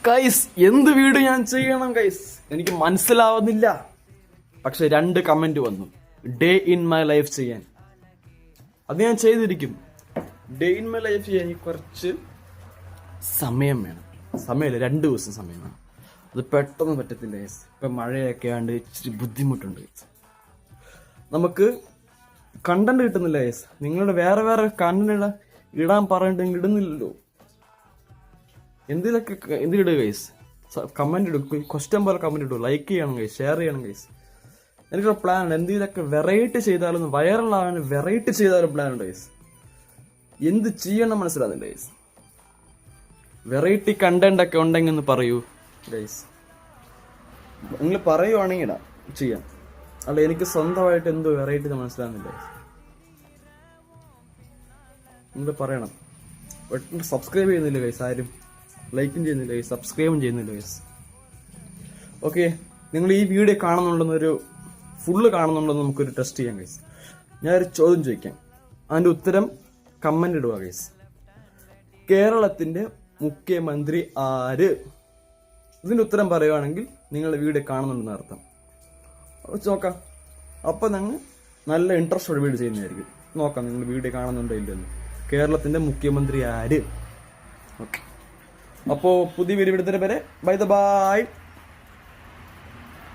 Guys എന്ത് video ഞാൻ ചെയ്യണം ഗൈസ്, എനിക്ക് മനസ്സിലാവുന്നില്ല. പക്ഷെ 2 കമന്റ് വന്നു, ഡേ ഇൻ മൈ ലൈഫ് ചെയ്യാൻ. അത് ഞാൻ ചെയ്തിരിക്കും. ഡേ ഇൻ മൈ ലൈഫ് ചെയ്യാൻ കുറച്ച് സമയം വേണം. സമയമില്ല, 2 ദിവസം സമയം വേണം. അത് പെട്ടെന്ന് പറ്റത്തില്ല ഗൈസ്. ഇപ്പം മഴയൊക്കെ ആണ്ട് ഇച്ചിരി ബുദ്ധിമുട്ടുണ്ട് ഗൈസ്. നമുക്ക് കണ്ടന്റ് കിട്ടുന്നില്ല ഗൈസ്. നിങ്ങളുടെ വേറെ വേറെ കണ്ടന്റ് ഇടാൻ പറഞ്ഞിട്ട് ഇടുന്നില്ലല്ലോ. എന്തിലിടുക ഗൈസ്? കമന്റ് ഇടും, ക്വസ്റ്റ്യൻ പോലെ കമന്റ് ഇടും, ലൈക്ക് ചെയ്യണം ഗൈസ്, ഷെയർ ചെയ്യണം ഗൈസ്. എനിക്കൊരു പ്ലാൻ ഉണ്ട്. എന്തെങ്കിലുമൊക്കെ വെറൈറ്റി ചെയ്താലും വൈറലാവാൻ വെറൈറ്റി ചെയ്താലും പ്ലാൻ ഉണ്ട് ഗൈസ്. എന്ത് ചെയ്യണം മനസ്സിലാകുന്നില്ല ഗൈസ്. വെറൈറ്റി കണ്ടന്റ് ഒക്കെ ഉണ്ടെങ്കിൽ ഒന്ന് പറയൂ ഗൈസ്. നിങ്ങൾ പറയുവാണെങ്കിൽ ചെയ്യാം. അല്ല, എനിക്ക് സ്വന്തമായിട്ട് എന്തോ വെറൈറ്റി മനസ്സിലാകുന്നില്ല ഗൈസ്. നിങ്ങൾ പറയണം. സബ്സ്ക്രൈബ് ചെയ്യുന്നില്ല ഗൈസ്, ആരും ലൈക്കും ചെയ്യുന്നില്ല ഗൈസ്, സബ്സ്ക്രൈബും ചെയ്യുന്നില്ല ഗൈസ്. ഓക്കെ, നിങ്ങൾ ഈ വീഡിയോ കാണുന്നുണ്ടെന്നൊരു ഫുള്ള് കാണുന്നുണ്ടെന്ന് നമുക്കൊരു ടെസ്റ്റ് ചെയ്യാം ഗൈസ്. ഞാനൊരു ചോദ്യം ചോദിക്കാം, അതിൻ്റെ ഉത്തരം കമന്റ് ഇടുക ഗൈസ്. കേരളത്തിന്റെ മുഖ്യമന്ത്രി ആര്? ഇതിന്റെ ഉത്തരം പറയുവാണെങ്കിൽ നിങ്ങൾ വീഡിയോ കാണുന്നുണ്ടെന്ന് അർത്ഥം. നോക്കാം. അപ്പം ഞങ്ങൾ നല്ല ഇൻട്രസ്റ്റോടെ വീഡിയോ ചെയ്യുന്നതായിരിക്കും. നോക്കാം നിങ്ങൾ വീഡിയോ കാണുന്നുണ്ടോ ഇല്ലെന്ന്. കേരളത്തിന്റെ മുഖ്യമന്ത്രി ആര്? ഓക്കെ, അപ്പോൾ പുതിയ വീഡിയോ എടുത്തതിന് വരെ ബൈ.